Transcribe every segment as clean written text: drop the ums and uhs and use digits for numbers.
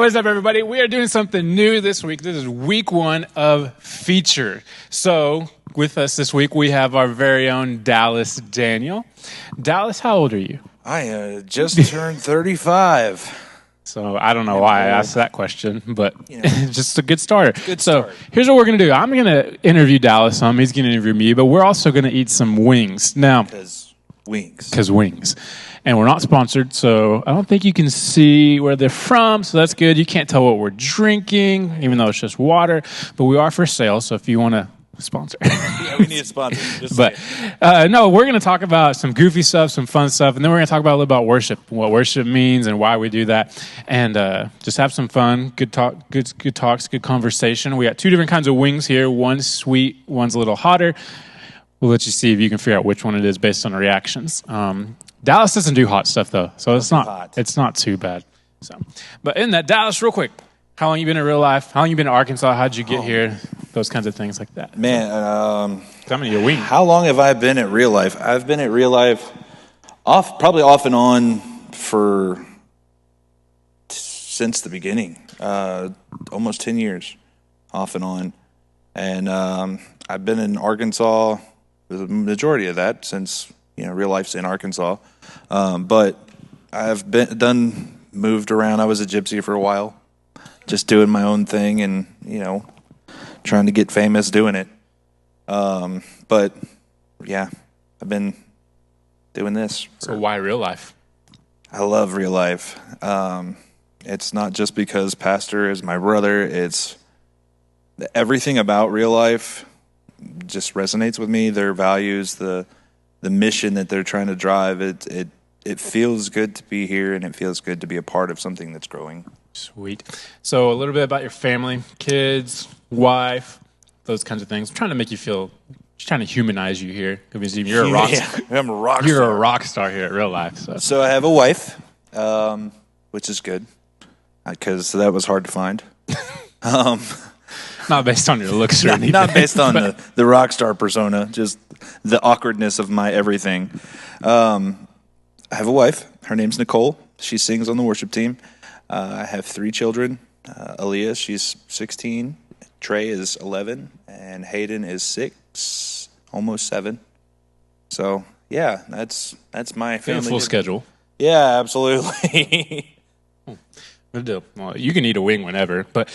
What is up, everybody? We are doing something new this week. This is week 1 of Feature. So with us this week, we have our very own Dallas Daniel. Dallas, how old are you? I just turned 35. So I don't know why I asked that question, but just a good starter. Good so start. Here's what we're going to do. I'm going to interview Dallas some. He's going to interview me, but we're also going to eat some wings. Now, Because wings. Because wings. And we're not sponsored, so I don't think you can see where they're from, so that's good. You can't tell what we're drinking, even though it's just water, but we are for sale, so if you want to sponsor. Yeah, we need a sponsor. No, we're going to talk about some goofy stuff, some fun stuff, and then we're going to talk about a little about worship, what worship means and why we do that, and just have some fun, good talks, good conversation. We got 2 different kinds of wings here. One's sweet, one's a little hotter. We'll let you see if you can figure out which one it is based on the reactions. Dallas doesn't do hot stuff though, so it's not too bad. So, but in that, Dallas, real quick, how long you been in real life? How long you been in Arkansas? How'd you get here? Those kinds of things like that. Man, Tell me your wing. how long have I been at real life? I've been at real life probably off and on since the beginning, almost 10 years, off and on, and I've been in Arkansas the majority of that since real life's in Arkansas, but I've moved around. I was a gypsy for a while, just doing my own thing and trying to get famous doing it. But yeah, I've been doing this. So why real life? I love real life. It's not just because Pastor is my brother. It's everything about real life just resonates with me. Their values, the mission that they're trying to drive. It feels good to be here, and it feels good to be a part of something that's growing. Sweet. So a little bit about your family, kids, wife, those kinds of things. I'm trying to make you feel, just trying to humanize you here. Because you're a rock star. I'm a rock star. You're a rock star here at real life. So I have a wife, which is good, because that was hard to find. Not based on your looks or anything. Not based on the rock star persona, just the awkwardness of my everything. I have a wife. Her name's Nicole. She sings on the worship team. I have 3 children. Aaliyah, she's 16. Trey is 11. And Hayden is 6, almost 7. So, yeah, that's my family. Full schedule. Yeah, absolutely. Good deal. Well, you can eat a wing whenever. But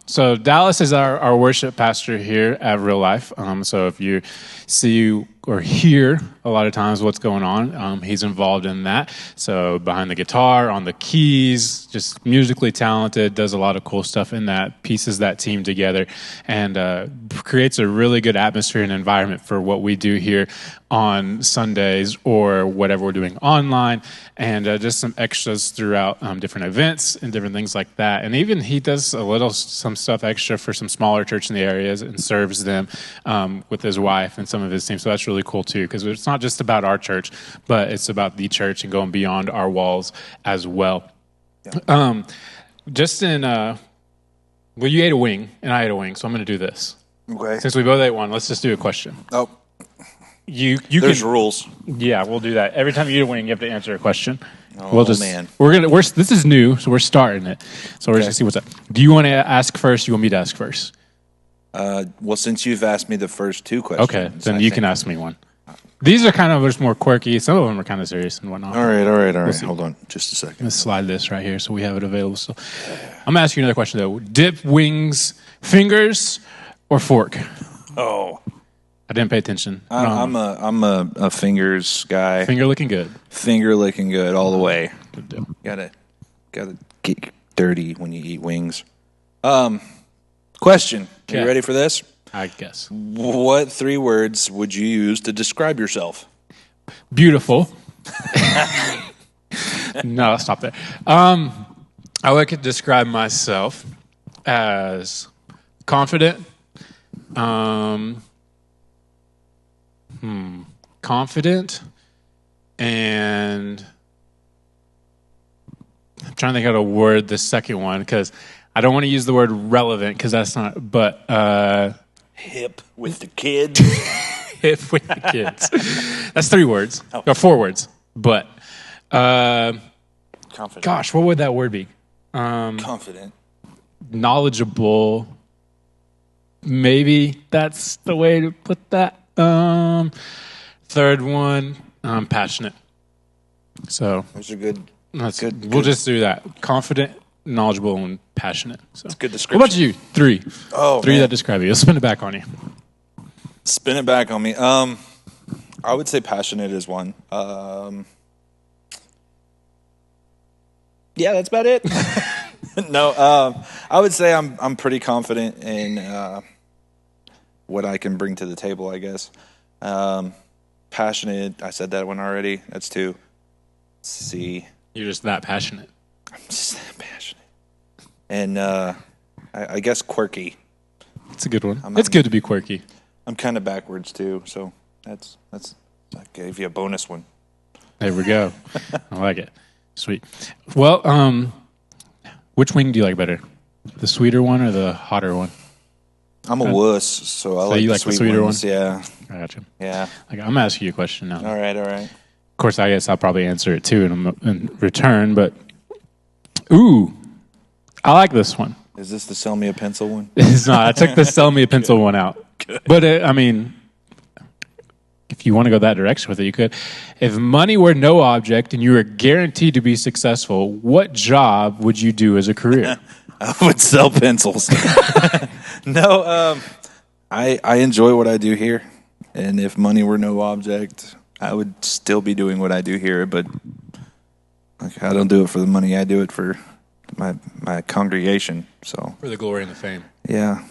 so Dallas is our worship pastor here at Real Life. So if you see or hear a lot of times what's going on, he's involved in that. So behind the guitar, on the keys, just musically talented, does a lot of cool stuff in that, pieces that team together, and creates a really good atmosphere and environment for what we do here on Sundays or whatever we're doing online, and just some extras throughout different events and different things like that. And even he does some stuff extra for some smaller church in the areas and serves them with his wife and some of his team. So that's really cool too, because it's not just about our church, but it's about the church and going beyond our walls as well. Yeah. Well, you ate a wing and I ate a wing, so I'm going to do this. Okay. Since we both ate one, let's just do a question. Oh. There's rules. Yeah, we'll do that. Every time you eat a wing, you have to answer a question. Oh, man. This is new, so we're starting it. So we're just going to see what's up. Do you want to ask first? You want me to ask first? Well, since you've asked me the first 2 questions. Okay, then you can ask me one. These are kind of just more quirky. Some of them are kind of serious and whatnot. All right. Hold on just a second. Let's slide this right here so we have it available. So I'm going to ask you another question, though. Dip wings, fingers, or fork? Oh. I didn't pay attention. I'm a fingers guy. Finger looking good. Finger looking good all the way. Good deal. Gotta get dirty when you eat wings. Question. Okay. You ready for this? I guess. What 3 words would you use to describe yourself? Beautiful. No, I'll stop there. I would describe myself as confident, confident, and I'm trying to think how to word the second one because I don't want to use the word relevant because that's not, but hip with the kids. Hip with the kids. That's 3 words, or 4 words, but confident. Gosh, what would that word be? Confident. Knowledgeable. Maybe that's the way to put that. Third one, passionate. So Those are good. we'll just do that. Confident, knowledgeable, and passionate. So It's a good description. what about you? Three. Oh, Three man. that describe you. Let's spin it back on you. Spin it back on me. I would say passionate is one. Yeah, that's about it. No, I would say I'm pretty confident in what I can bring to the table, I guess. Passionate, I said that one already. That's two. Let's see. You're just that passionate. I'm just that passionate. And I guess quirky. It's a good one. It's good to be quirky. I'm kind of backwards too, so that's I gave you a bonus one. There we go. I like it. Sweet. Well, which wing do you like better? The sweeter one or the hotter one? I'm a wuss, so I like you the like the sweet sweeter ones. one? Yeah, I got you. yeah. Like, I'm going to ask you a question now. All right. Of course, I guess I'll probably answer it too in return, but ooh, I like this one. Is this the sell me a pencil one? It's not. I took the sell me a pencil one out. Good. But, I mean, if you want to go that direction with it, you could. If money were no object and you were guaranteed to be successful, what job would you do as a career? I would sell pencils. No, I enjoy what I do here, and if money were no object, I would still be doing what I do here. But like, I don't do it for the money; I do it for my congregation. So For the glory and the fame. yeah.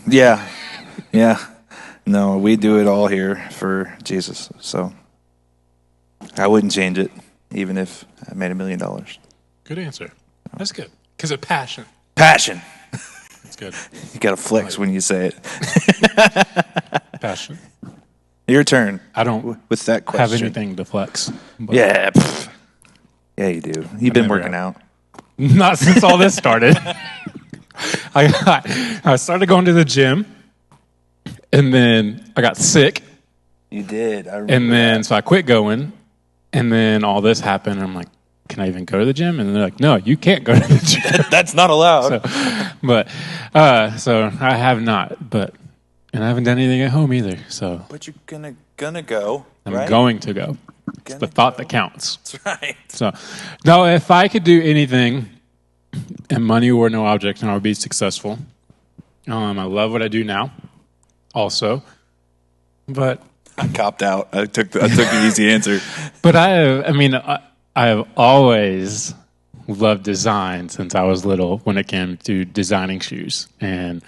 No, we do it all here for Jesus. So I wouldn't change it, even if I made $1 million. Good answer. That's good. Because of passion. Passion. That's good. You got to flex when you say it. Passion. Your turn. I don't With that question. have anything to flex. But Yeah. Yeah, you do. You've been never working have. out. Not since all this started. I started going to the gym, and then I got sick, You did. I remember and then that. so I quit going, and then all this happened. And I'm like, can I even go to the gym? And they're like, no, you can't go to the gym. That's not allowed. So I have not, and I haven't done anything at home either. So But you're gonna go. I'm right? going to go. It's the Gonna thought that counts. That's right. So, no, if I could do anything and money were no object and I would be successful, I love what I do now also. But I copped out. I took the easy answer. I have always loved design since I was little when it came to designing shoes. And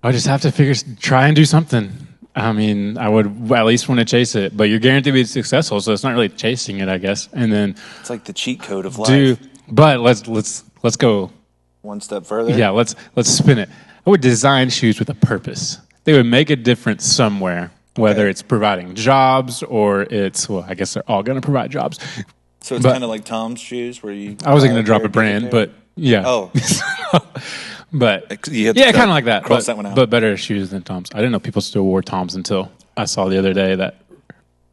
I just have to try and do something. I mean, I would at least want to chase it, but you're guaranteed to be successful, so it's not really chasing it, I guess. And then It's like the cheat code of life. but let's go. One step further. Yeah, let's spin it. I would design shoes with a purpose. They would make a difference somewhere, whether it's providing jobs or I guess they're all going to provide jobs. So it's But- kind of like Tom's shoes, where you. I wasn't going to drop pair, a brand, give a pair. but yeah. Oh, But You have to yeah, kind of like that. cross but, that one out. But better shoes than Toms. I didn't know people still wore Toms until I saw the other day that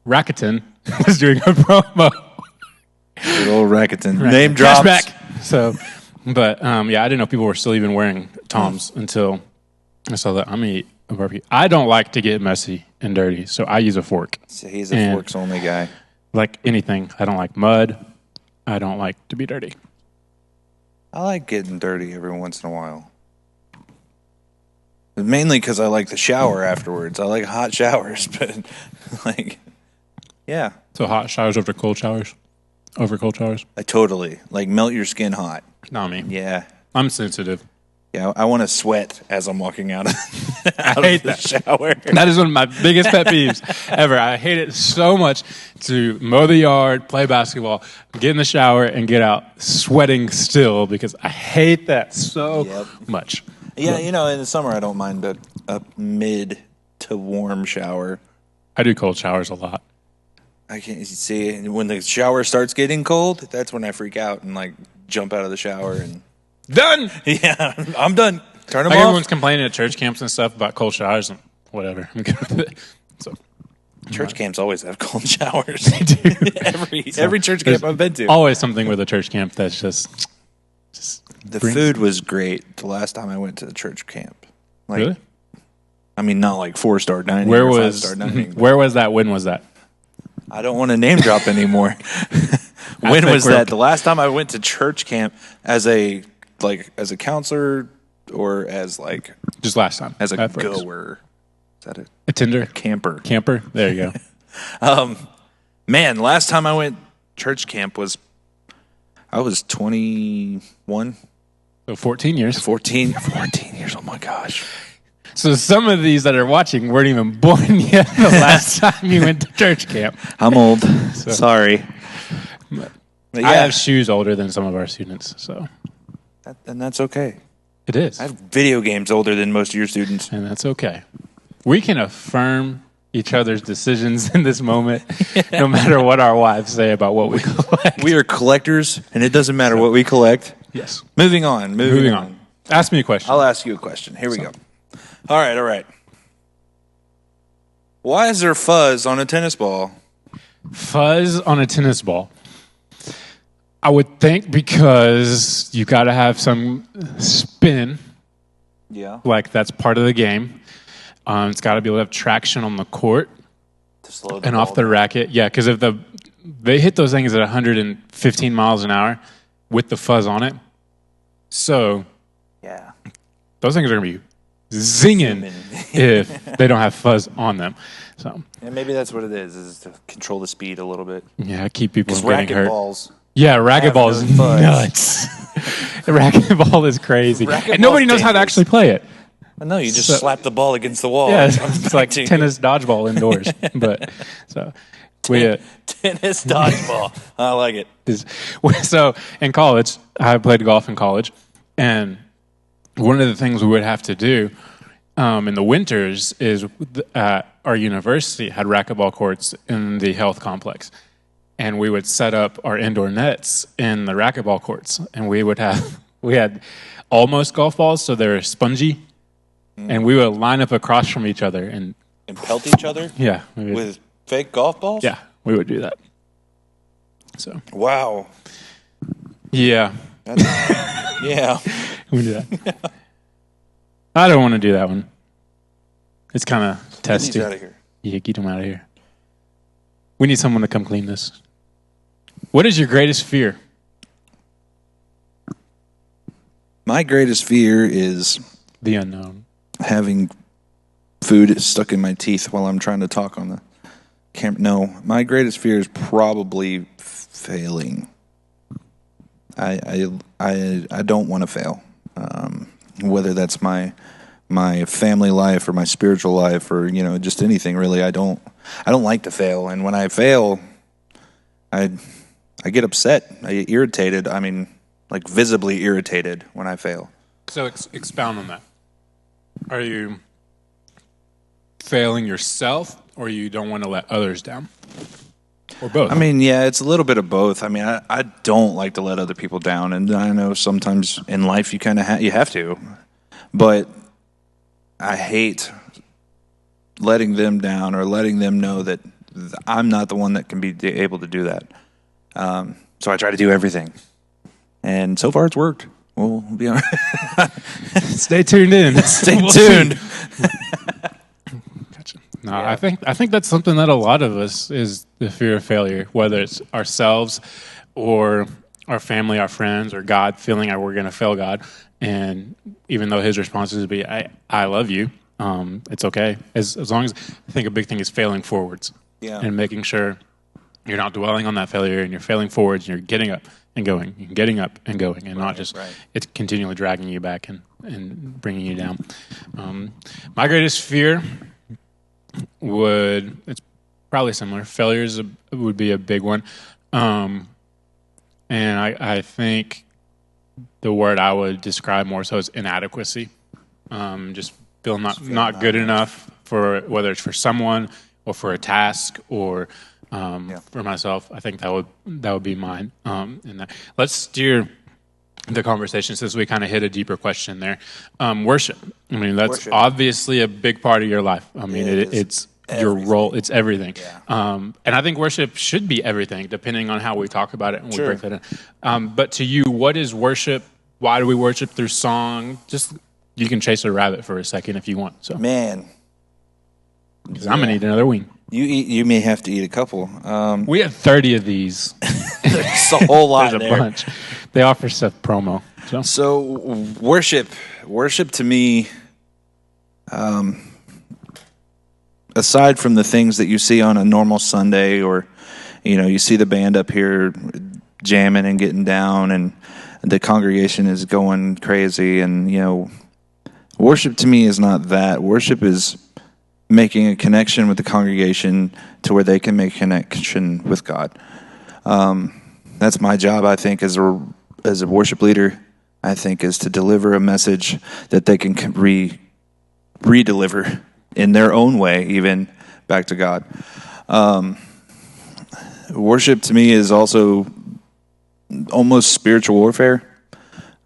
Rakuten was doing a promo. good old Rakuten. Name drops. Cashback. So, but I didn't know people were still even wearing Toms until I saw that. I'm eat a barbecue. I don't like to get messy and dirty, so I use a fork. So he's a And- forks only guy. Like anything, I don't like mud. I don't like to be dirty. I like getting dirty every once in a while. Mainly because I like the shower afterwards. I like hot showers, but yeah, So hot showers over cold showers. Over cold showers. I totally like melt your skin hot. Not me. Yeah, I'm sensitive. yeah. I want to sweat as I'm walking out of, out hate of the that. shower. That is one of my biggest pet peeves ever. I hate it so much to mow the yard, play basketball, get in the shower, and get out sweating still because I hate that so Yep. much. Yeah, in the summer I don't mind a mid to warm shower. I do cold showers a lot. I can't see when the shower starts getting cold. That's when I freak out and like jump out of the shower and Done! yeah, I'm done. Turn them Like off. everyone's complaining at church camps and stuff about cold showers and whatever. I'm good with it. So Church camps always have cold showers. do. every church camp I've been to. Always something with a church camp that's just The food was great the last time I went to the church camp. Like, Really? I mean, not like 4-star dining Where or was 5-star dining. where was that? When was that? I don't want to name drop anymore. When was that? The last time I went to church camp as a counselor or as like Just last time. as a goer. Is that it? A Tinder? Camper. Camper? There you go. Man, last time I went church camp I was 21. So 14 years. 14 years. Oh my gosh. So some of these that are watching weren't even born yet the last time you went to church camp. I'm old. Sorry. But I have shoes older than some of our students, so. And that's okay. It is. I have video games older than most of your students. And that's okay. We can affirm each other's decisions in this moment, no matter what our wives say about what we collect. We are collectors, and it doesn't matter what we collect. Yes. Moving on. Ask me a question. I'll ask you a question. Here we go. All right. Why is there fuzz on a tennis ball? Fuzz on a tennis ball. I would think because you got to have some spin. Yeah. Like that's part of the game. It's got to be able to have traction on the court To slow the and ball off the down. racket. Yeah, because if they hit those things at 115 miles an hour with the fuzz on it, so Yeah. those things are going to be zinging if they don't have fuzz on them. So And maybe that's what it is to control the speed a little bit. yeah, keep people Because from getting hurt. racquetballs. Yeah, racquetball is no fuzz. nuts. Racquetball is crazy, and nobody knows how to actually play it. No, you just slap the ball against the wall. Yeah, it's like tennis dodgeball indoors. But so we tennis dodgeball. I like it. so in college, I played golf in college, and one of the things we would have to do in the winters is our university had racquetball courts in the health complex. And we would set up our indoor nets in the racquetball courts. And we had almost golf balls, so they're spongy. And we would line up across from each other. And pelt each other? Yeah. With fake golf balls? Yeah, we would do that. So. Wow. Yeah. Yeah. We do that. I don't want to do that one. It's kind of testy. Get these out of here. Yeah, get them out of here. We need someone to come clean this. What is your greatest fear? My greatest fear is The unknown. having food stuck in my teeth while I'm trying to talk on the camera. No, my greatest fear is probably failing. I don't want to fail. Whether that's my family life or my spiritual life or just anything really. I don't like to fail, and when I fail, I get upset. I get irritated. I mean, like visibly irritated when I fail. So expound on that. Are you failing yourself, or you don't want to let others down, or both? I mean, yeah, it's a little bit of both. I mean, I don't like to let other people down, and I know sometimes in life you kind of you have to, but I hate letting them down or letting them know that I'm not the one that can be able to do that. So I try to do everything, and so far it's worked. We'll be on. Stay tuned in. Stay tuned. Gotcha. No, yeah. I think that's something that a lot of us is the fear of failure, whether it's ourselves or our family, our friends, or God feeling like we're going to fail God. And even though His response is to be, I love you, it's okay. As long as, I think a big thing is failing forwards. Yeah. And making sure you're not dwelling on that failure and you're failing forwards and you're getting up and going, and getting up and going, and not just it's continually dragging you back and bringing you down. My greatest fear it's probably similar. Failures would be a big one. And I think the word I would describe more so is inadequacy. Just feel not good enough for whether it's for someone or for a task or for myself. I think that would be mine. And let's steer the conversation since we kind of hit a deeper question there. Worship. I mean, that's obviously a big part of your life. I mean, it's your role. It's everything. Yeah. And I think worship should be everything, depending on how we talk about it and we break that in. But to you, what is worship why do we worship through song? Just you can chase a rabbit for a second if you want. So, Man, because I'm gonna eat another wing. you may have to eat a couple. We have 30 of these. There's a whole lot There's a there. bunch. They offer stuff promo. So worship to me, aside from the things that you see on a normal Sunday, or you see the band up here jamming and getting down, and the congregation is going crazy, and worship to me is not that. Worship is making a connection with the congregation to where they can make a connection with God. That's my job, I think, as a worship leader. I think is to deliver a message that they can re-deliver in their own way, even back to God. Worship to me is also almost spiritual warfare.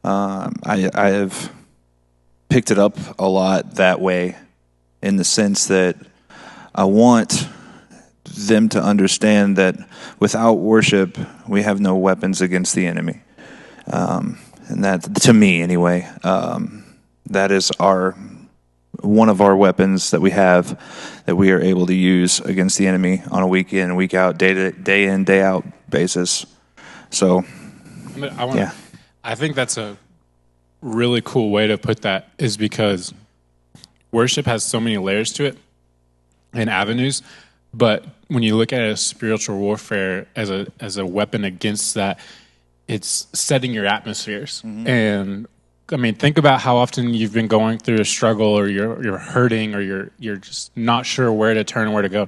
I have picked it up a lot that way, in the sense that I want them to understand that without worship, we have no weapons against the enemy. And that, to me anyway, that is one of our weapons that we have, that we are able to use against the enemy on a week in, week out, day in, day out basis. So, I think that's a really cool way to put that, is because worship has so many layers to it and avenues. But when you look at it as spiritual warfare, as a weapon against that, it's setting your atmospheres. Mm-hmm. And I mean, think about how often you've been going through a struggle, or you're hurting, or you're just not sure where to turn, where to go.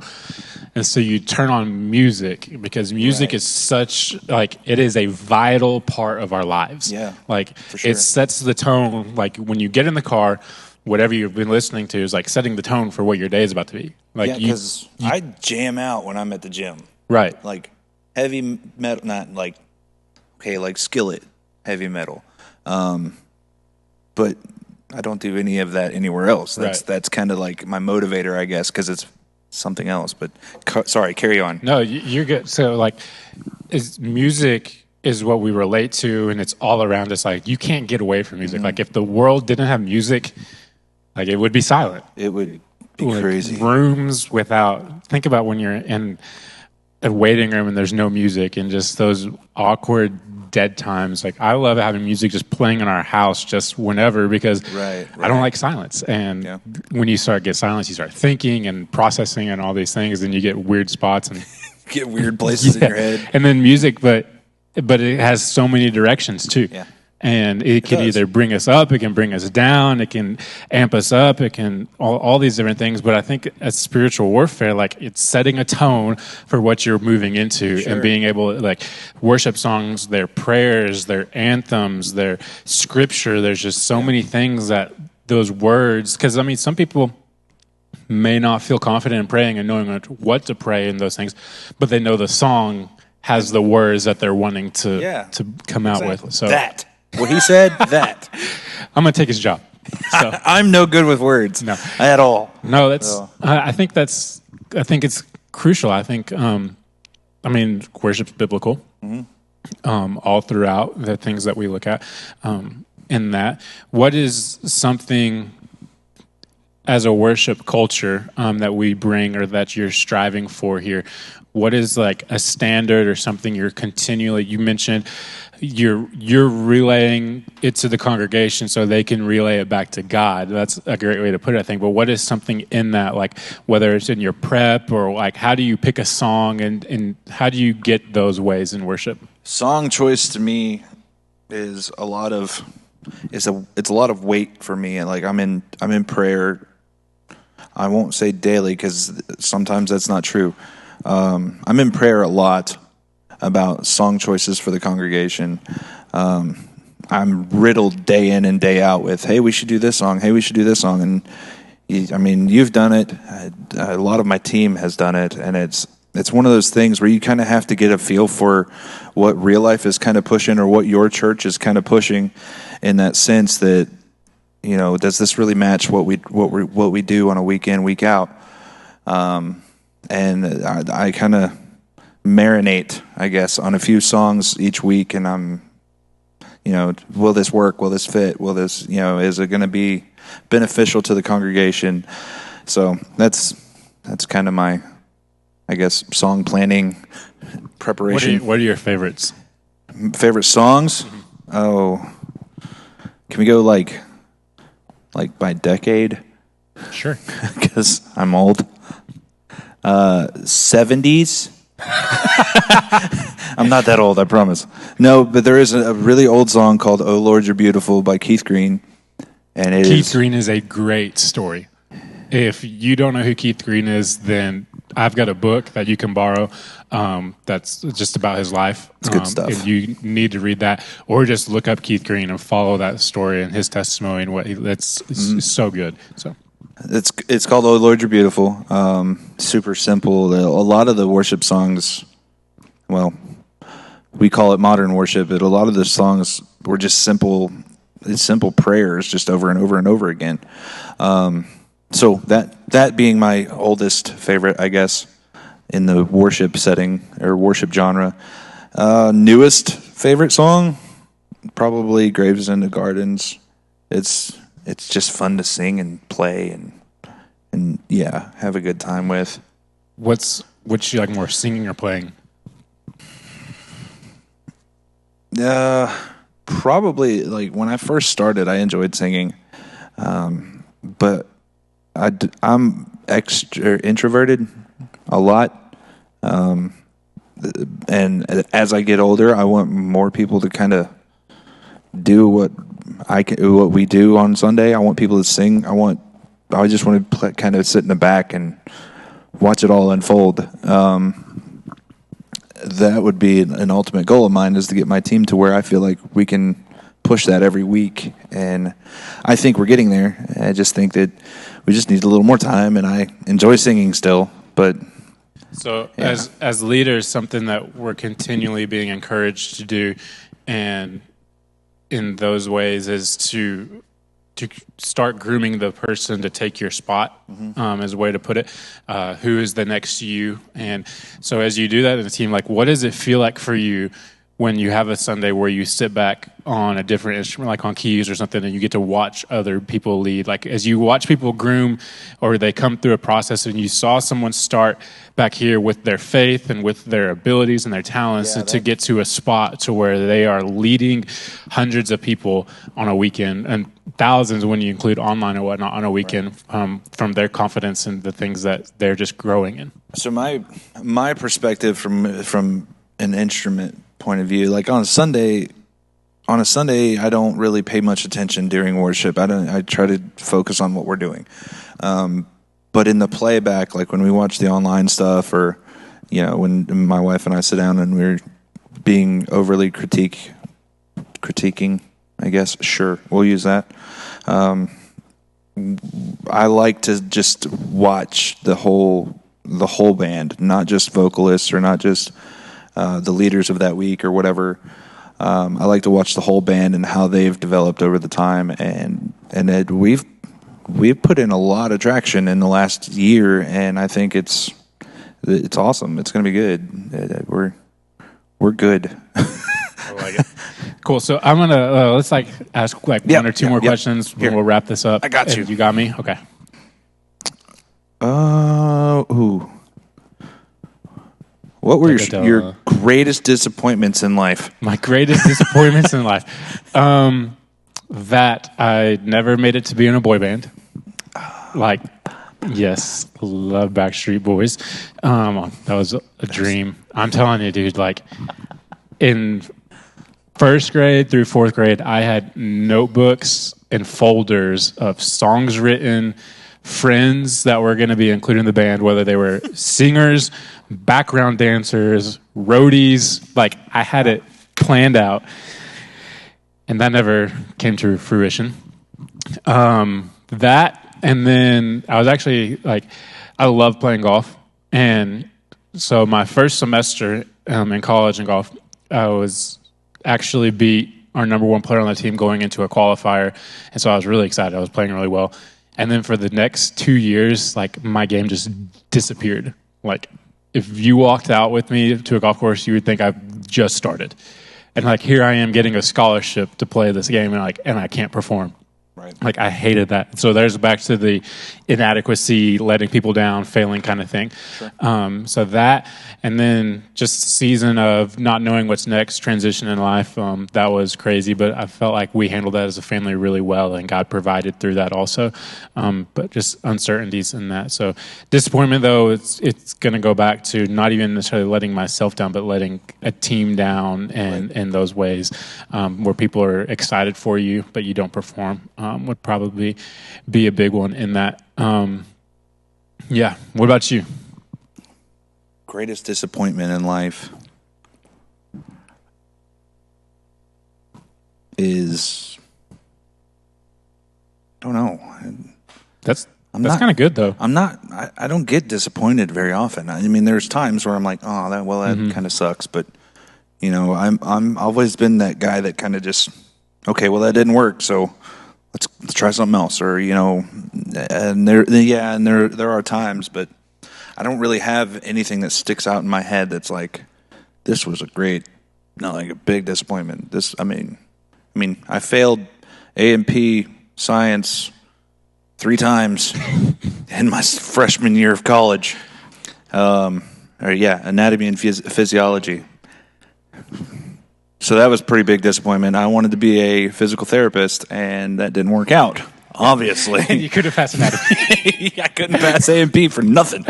And so you turn on music, because music is such, it is a vital part of our lives. Yeah. For sure. It sets the tone. Like when you get in the car, whatever you've been listening to is like setting the tone for what your day is about to be. Because I jam out when I'm at the gym. Right. Like heavy metal, not like Skillet heavy metal. But I don't do any of that anywhere else. That's kind of like my motivator, I guess, because it's something else. But sorry, carry on. No, you're good. So music is what we relate to, and it's all around us. Like, you can't get away from music. Mm-hmm. Like, if the world didn't have music, it would be silent. It would be crazy. Rooms without, think about when you're in a waiting room and there's no music, and just those awkward dead times. I love having music just playing in our house just whenever, because I don't like silence. And when you get silence, you start thinking and processing and all these things, and you get weird spots and get weird places in your head. And then music, but it has so many directions too. Yeah. And it can either bring us up, it can bring us down, it can amp us up, it can all these different things. But I think as spiritual warfare, it's setting a tone for what you're moving into, and being able to, worship songs, their prayers, their anthems, their scripture. There's just so many things that those words, because some people may not feel confident in praying and knowing what to pray in those things, but they know the song has the words that they're wanting to come out with. So that. What he said, that. I'm going to take his job. So. I'm no good with words. No. At all. No, I think it's crucial. I think, worship's biblical. Mm-hmm. All throughout the things that we look at. In that, what is something as a worship culture that we bring, or that you're striving for here? What is a standard or something you're continually, you mentioned you're relaying it to the congregation so they can relay it back to God. That's a great way to put it, I think. But what is something in that, whether it's in your prep, or how do you pick a song, and how do you get those ways in worship? Song choice to me is a lot of weight for me. And I'm in prayer. I won't say daily, because sometimes that's not true. I'm in prayer a lot about song choices for the congregation. I'm riddled day in and day out with, hey, we should do this song. Hey, we should do this song. And you've done it. A lot of my team has done it. And it's one of those things where you kind of have to get a feel for what real life is kind of pushing, or what your church is kind of pushing, in that sense that, does this really match what we do on a week in, week out? And I kind of marinate, I guess, on a few songs each week, and I'm, will this work? Will this fit? Will this, is it going to be beneficial to the congregation? So that's kind of my, I guess, song planning preparation. What are your favorites? Favorite songs? Mm-hmm. Oh, can we go like by decade? Sure. Because I'm old. 70s. I'm not that old, I promise. No, but there is a really old song called "Oh Lord, You're Beautiful" by Keith Green, and Keith Green is a great story. If you don't know who Keith Green is, then I've got a book that you can borrow that's just about his life. It's good stuff. And you need to read that, or just look up Keith Green and follow that story and his testimony and what it's so good. So it's called "Oh Lord, You're Beautiful." Super simple. A lot of the worship songs, well, we call it modern worship, but a lot of the songs were just simple prayers, just over and over and over again. So that being my oldest favorite, I guess, in the worship setting or worship genre. Newest favorite song, probably "Graves in the Gardens." It's just fun to sing and play and yeah, have a good time with. Which you like more, singing or playing? Probably like when I first started, I enjoyed singing, but I'm extra introverted a lot, and as I get older, I want more people to kind of do what we do on Sunday. I want people to sing. I just want to kind of sit in the back and watch it all unfold. That would be an ultimate goal of mine, is to get my team to where I feel like we can push that every week. And I think we're getting there. I just think that we just need a little more time, and I enjoy singing still. But so yeah. As leaders, something that we're continually being encouraged to do, and in those ways, is to start grooming the person to take your spot, as a way to put it. Who is the next you? And so as you do that in a team, like, what does it feel like for you when you have a Sunday where you sit back on a different instrument, like on keys or something, and you get to watch other people lead? Like, as you watch people groom, or they come through a process, and you saw someone start back here with their faith and with their abilities and their talents, to get to a spot to where they are leading hundreds of people on a weekend, and thousands when you include online or whatnot on a weekend, from their confidence and the things that they're just growing in. So my perspective from an instrument point of view, like on a Sunday, I don't really pay much attention during worship. I try to focus on what we're doing. But in the playback, like when we watch the online stuff, or when my wife and I sit down and we're being overly critiquing, I guess, sure, we'll use that. I like to just watch the whole band, not just vocalists or not just the leaders of that week or whatever. I like to watch the whole band and how they've developed over the time, and we've put in a lot of traction in the last year, and I think it's awesome. It's going to be good. We're good. I like it. Cool. So I'm gonna let's ask one or two more questions. Here. We'll wrap this up. I got you. You got me. Okay. What were your greatest disappointments in life? My greatest disappointments in life, that I never made it to be in a boy band. Like, yes, love Backstreet Boys. That was a dream. I'm telling you, dude. Like, in first grade through fourth grade, I had notebooks and folders of songs written, friends that were going to be included in the band, whether they were singers, background dancers, roadies. Like, I had it planned out, and that never came to fruition. That, and then I was actually I love playing golf, and so my first semester in college in golf, I was actually beat our number one player on the team going into a qualifier, and so I was really excited. I was playing really well. And then for the next 2 years, my game just disappeared. Like, if you walked out with me to a golf course, you would think I've just started. And like, here I am getting a scholarship to play this game, and I can't perform. Right. Like, I hated that. So there's back to the inadequacy, letting people down, failing kind of thing. Sure. So that, and then just a season of not knowing what's next, transition in life, that was crazy. But I felt like we handled that as a family really well, and God provided through that also. But just uncertainties in that. So disappointment, though, it's going to go back to not even necessarily letting myself down, but letting a team down, and in those ways where people are excited for you, but you don't perform. Would probably be a big one in that. Yeah. What about you? Greatest disappointment in life is, I don't know. That's kind of good though. I don't get disappointed very often. I mean, there's times where I'm like, oh, that kind of sucks. But you know, I'm always been that guy that kind of just, okay, well, that didn't work, so let's try something else, or you know, and there are times, but I don't really have anything that sticks out in my head that's like, this was like a big disappointment. I mean, I failed A&P science 3 times in my freshman year of college. Anatomy and physiology. So that was a pretty big disappointment. I wanted to be a physical therapist, and that didn't work out, obviously. You could have passed anatomy. I couldn't pass A&P for nothing.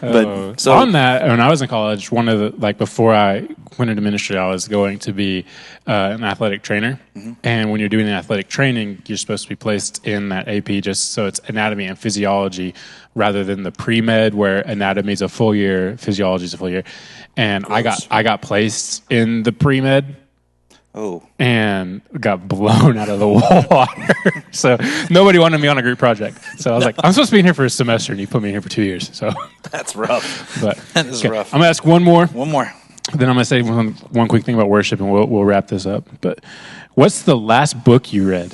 But so on that, when I was in college, before I went into ministry, I was going to be an athletic trainer. Mm-hmm. And when you're doing the athletic training, you're supposed to be placed in that AP just so it's anatomy and physiology rather than the pre-med where anatomy is a full year, physiology is a full year. And gross. I got placed in the pre-med. Oh. And got blown out of the water. So nobody wanted me on a group project. So I was like, I'm supposed to be in here for a semester, and you put me in here for 2 years. So that's rough. But that is rough. I'm gonna ask one more. One more. Then I'm gonna say one quick thing about worship, and we'll wrap this up. But what's the last book you read?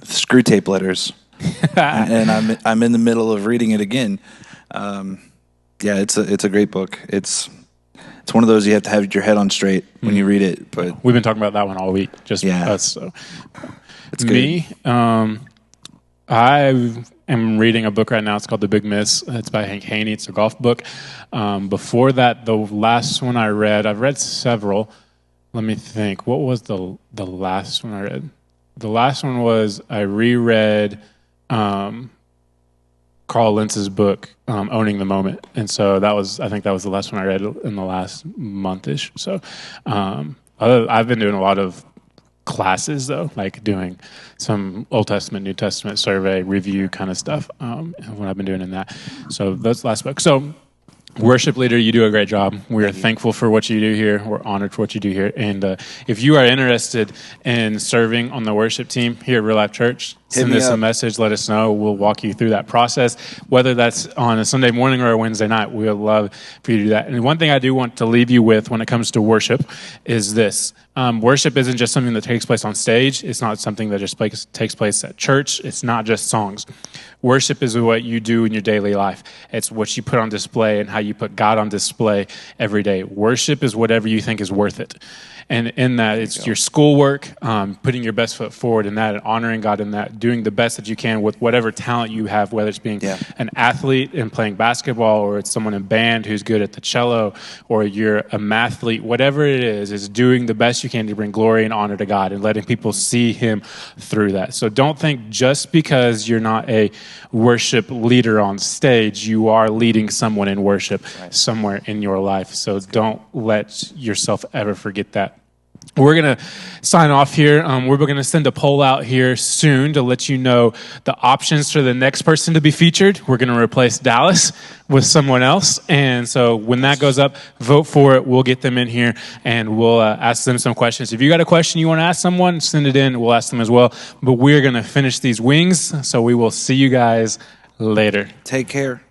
Screw Tape Letters. And I'm in the middle of reading it again. It's a great book. It's one of those you have to have your head on straight when you read it. But we've been talking about that one all week. Just us. So it's good. Me, I am reading a book right now. It's called The Big Miss. It's by Hank Haney. It's a golf book. Before that, the last one I've read several. Let me think. What was the last one I read? The last one was I reread Carl Lentz's book, Owning the Moment. And so I think that was the last one I read in the last month-ish. So I've been doing a lot of classes, though, like doing some Old Testament, New Testament survey, review kind of stuff, what I've been doing in that. So that's the last book. So worship leader, you do a great job. We are thankful for what you do here. We're honored for what you do here. And if you are interested in serving on the worship team here at Real Life Church, send us a message. Let us know. We'll walk you through that process. Whether that's on a Sunday morning or a Wednesday night, we would love for you to do that. And one thing I do want to leave you with when it comes to worship is this. Worship isn't just something that takes place on stage. It's not something that just takes place at church. It's not just songs. Worship is what you do in your daily life. It's what you put on display and how you put God on display every day. Worship is whatever you think is worth it. And in that, it's your schoolwork, putting your best foot forward in that, and honoring God in that, doing the best that you can with whatever talent you have, whether it's being an athlete and playing basketball, or it's someone in band who's good at the cello, or you're a mathlete, whatever it is doing the best you can to bring glory and honor to God and letting people see Him through that. So don't think just because you're not a worship leader on stage, you are leading someone in worship somewhere in your life. So don't let yourself ever forget that. We're going to sign off here. We're going to send a poll out here soon to let you know the options for the next person to be featured. We're going to replace Dallas with someone else. And so when that goes up, vote for it. We'll get them in here and we'll ask them some questions. If you got a question you want to ask someone, send it in. We'll ask them as well. But we're going to finish these wings. So we will see you guys later. Take care.